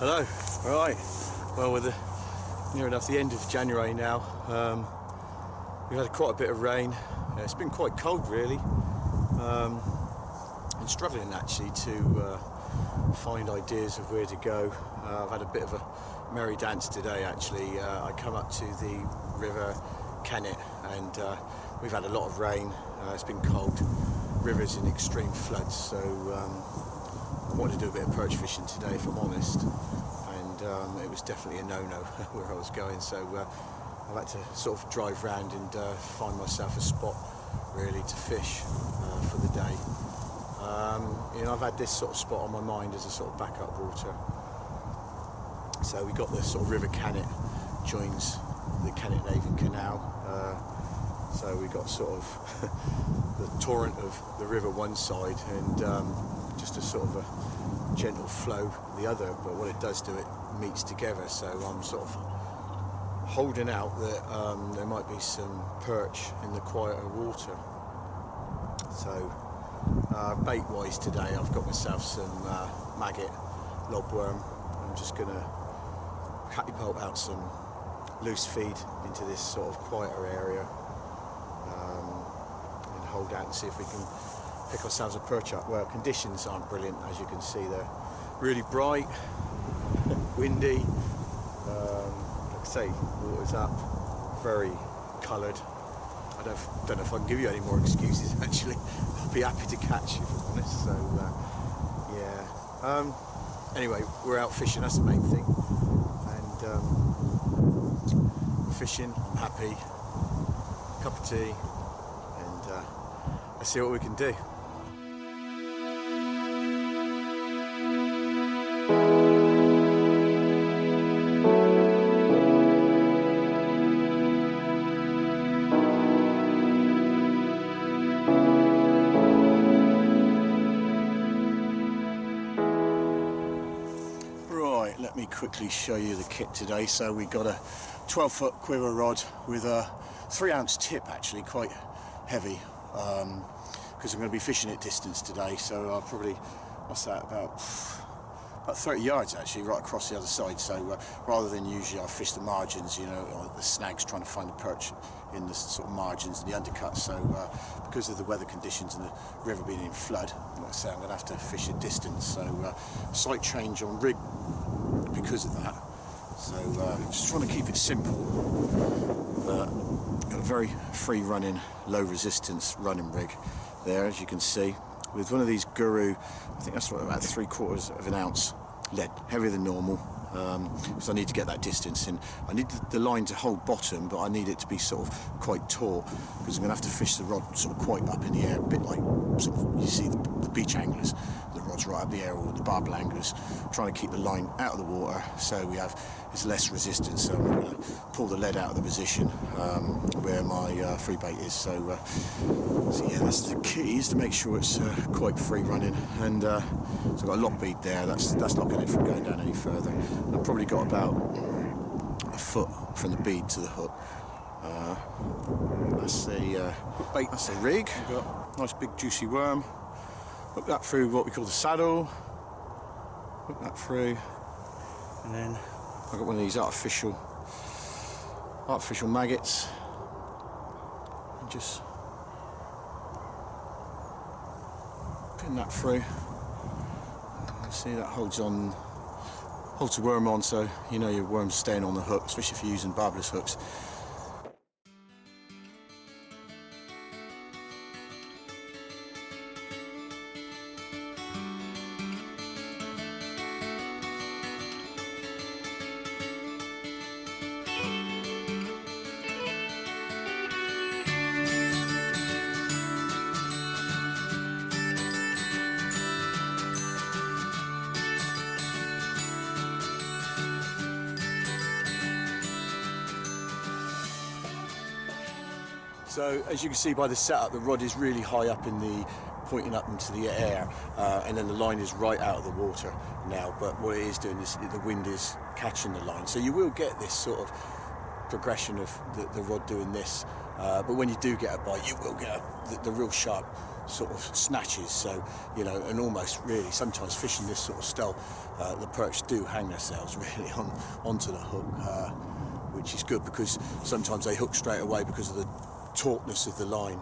Hello. Right. Well, we're near enough the end of January now. We've had quite a bit of rain. It's been quite cold, really. I'm struggling actually to find ideas of where to go. I've had a bit of a merry dance today. Actually, I come up to the river Kennet, and we've had a lot of rain. It's been cold. River's in extreme floods, so I wanted to do a bit of perch fishing today, if I'm honest, and it was definitely a no-no where I was going, so I've had to sort of drive round and find myself a spot really to fish for the day. You know, I've had this sort of spot on my mind as a sort of backup water. So we got the sort of river Kennet joins the Kennet and Avon Canal, so we got sort of the torrent of the river one side and just a sort of a gentle flow the other, but what it does do, it meets together, so I'm sort of holding out that there might be some perch in the quieter water. So bait wise today I've got myself some maggot lobworm. I'm just going to catapult out some loose feed into this sort of quieter area and hold out and see if we can pick ourselves a perch up. Well, conditions aren't brilliant, as you can see. They're really bright, windy, like I say, water's up, very coloured. I don't know if I can give you any more excuses actually. I'll be happy to catch, if I'm honest. So yeah, anyway, we're out fishing, that's the main thing, and we're fishing, I'm happy, cup of tea, and let's see what we can do. Let me quickly show you the kit today. So we got a 12-foot quiver rod with a 3-ounce tip, actually quite heavy, because I'm going to be fishing at distance today. So I'll probably, what's that, about 30 yards actually, right across the other side. So rather than usually I fish the margins, you know, the snags, trying to find the perch in the sort of margins and the undercuts. So because of the weather conditions and the river being in flood, like I say, I'm going to have to fish at distance. So slight change on rig because of that. So just trying to keep it simple, but got a very free running, low resistance running rig there, as you can see, with one of these Guru, I think that's about 3/4 of an ounce lead, heavier than normal, because I need to get that distance in. I need the line to hold bottom, but I need it to be sort of quite taut, because I'm going to have to fish the rod sort of quite up in the air, a bit like sort of, you see the beach anglers, the rod's right up the air, or the barbel anglers, trying to keep the line out of the water, so we have it's less resistance. So I'm going to pull the lead out of the position where my free bait is. So yeah, that's the key, is to make sure it's quite free running, and so I've got a lock bead there. That's locking it from going down any further. I've probably got about a foot from the bead to the hook. That's the bait. That's the rig. We've got a nice big juicy worm. Hook that through what we call the saddle. Hook that through, and then I've got one of these artificial maggots, and just pin that through. See, that holds the worm on, so you know your worm's staying on the hook, especially if you're using barbless hooks. So as you can see by the setup, the rod is really high up pointing up into the air, and then the line is right out of the water now, but what it is doing is the wind is catching the line. So you will get this sort of progression of the rod doing this, but when you do get a bite, you will get the real sharp sort of snatches, so you know, and almost really sometimes fishing this sort of style, the perch do hang themselves really onto the hook, which is good because sometimes they hook straight away because of the tautness of the line.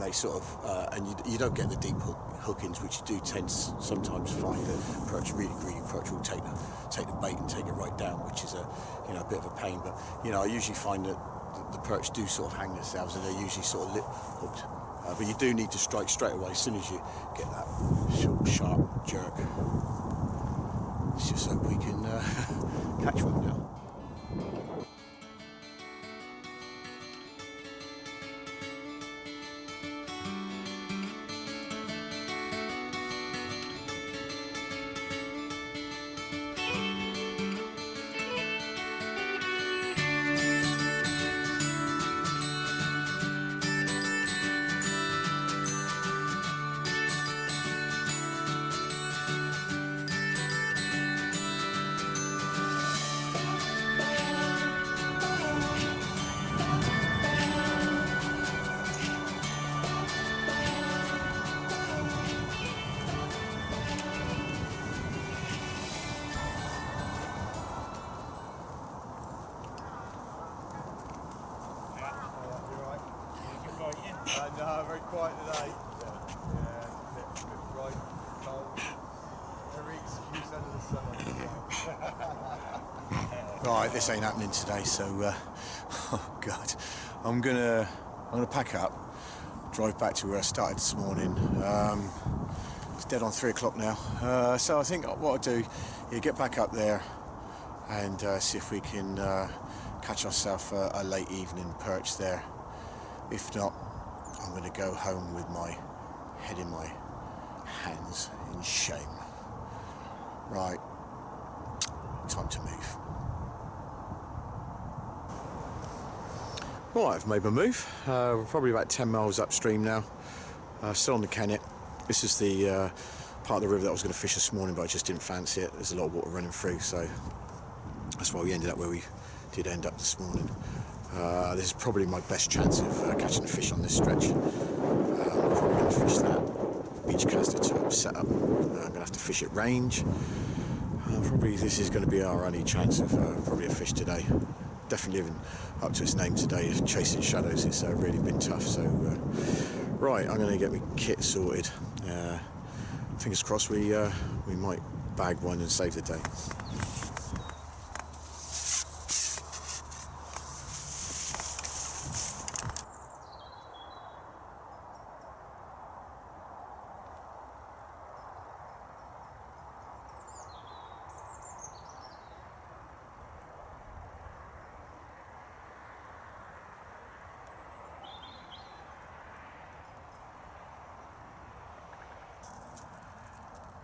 They sort of, and you don't get the deep hookings, which you do tend to sometimes find that perch, really greedy perch, will take the bait and take it right down, which is a bit of a pain. But you know, I usually find that the perch do sort of hang themselves, and they're usually sort of lip hooked. But you do need to strike straight away as soon as you get that short, sharp jerk. Let's just hope we can catch one now. No, very quiet today. Yeah, a bit bright, cold. Every excuse under the sun. Right, this ain't happening today, so oh god, I'm gonna pack up, drive back to where I started this morning. It's dead on 3 o'clock now, so I think what I'll do is get back up there and see if we can catch ourselves a late evening perch there. If not, I'm going to go home with my head in my hands in shame. Right, time to move. Right, I've made my move. We're probably about 10 miles upstream now. Still on the Kennet. This is the part of the river that I was going to fish this morning, but I just didn't fancy it. There's a lot of water running through, so that's why we ended up where we did end up this morning. This is probably my best chance of catching a fish on this stretch. I'm probably going to fish that beach caster type setup. I'm going to have to fish at range. Probably this is going to be our only chance of probably a fish today. Definitely living up to its name today, chasing shadows. It's really been tough. So right, I'm going to get my kit sorted. Fingers crossed we might bag one and save the day.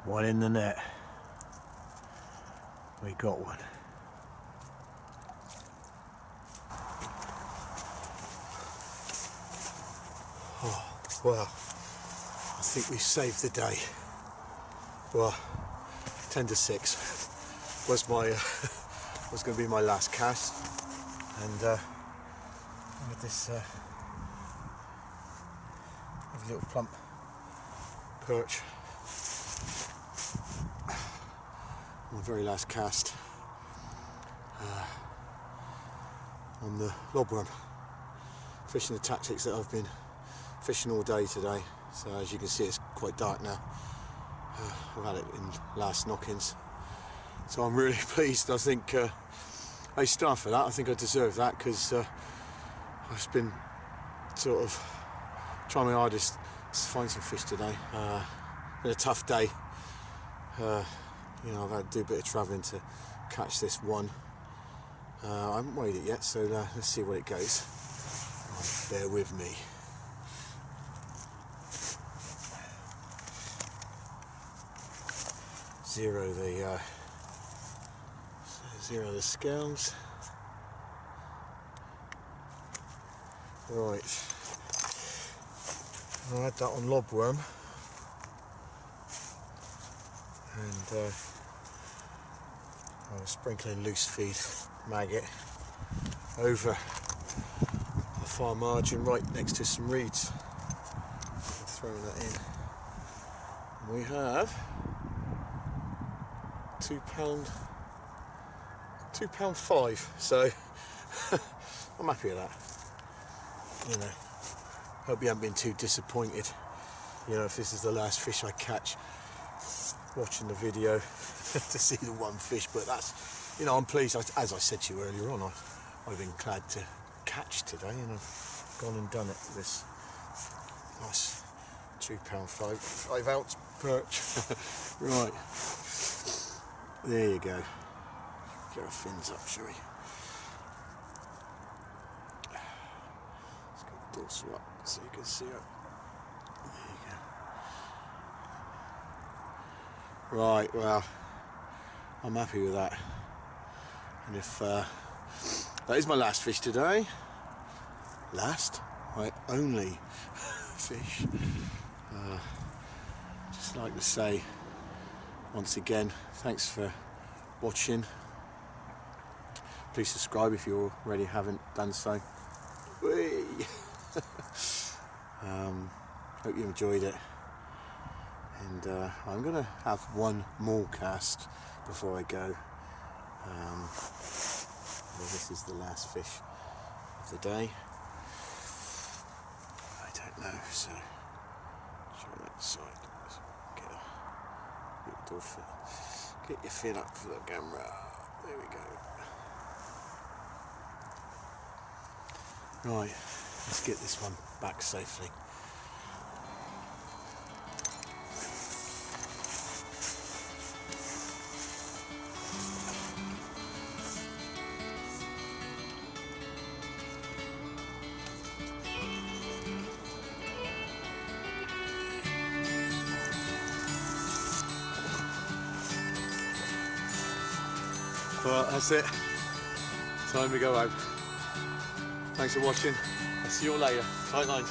One in the net. We got one. Oh, well, I think we saved the day. Well, 10 to 6 was my was going to be my last cast, and with this little plump perch. My very last cast on the lobworm, fishing the tactics that I've been fishing all day today. So as you can see, it's quite dark now. I've had it in last knockings, so I'm really pleased. I think I star for that. I think I deserve that because I've been sort of trying my hardest to find some fish today. Been a tough day. You know, I've had to do a bit of travelling to catch this one. I haven't weighed it yet, so let's see what it goes. Bear with me. Zero the scales. Right. I had that on lobworm. And I was sprinkling loose feed maggot over the far margin right next to some reeds. throw that in. And we have £2.5. So I'm happy with that. You know, hope you haven't been too disappointed. You know, if this is the last fish I catch, watching the video to see the one fish. But that's, you know, I'm pleased. As I said to you earlier on, I've been glad to catch today, and I've gone and done it with this nice £2.5 5-ounce perch. Right, there you go. Get our fins up, shall we? Let's get the dorsal up so you can see it. There you go. Right, well, I'm happy with that. And if that is my last fish today, my only fish. Just like to say once again, thanks for watching. Please subscribe if you already haven't done so. Hope you enjoyed it, and I'm gonna have one more cast before I go. This is the last fish of the day. I don't know, so try that side. Get your fin up for the camera. There we go. Right, let's get this one back safely. Well, that's it. Time to go out. Thanks for watching. I'll see you all later. Tight lines.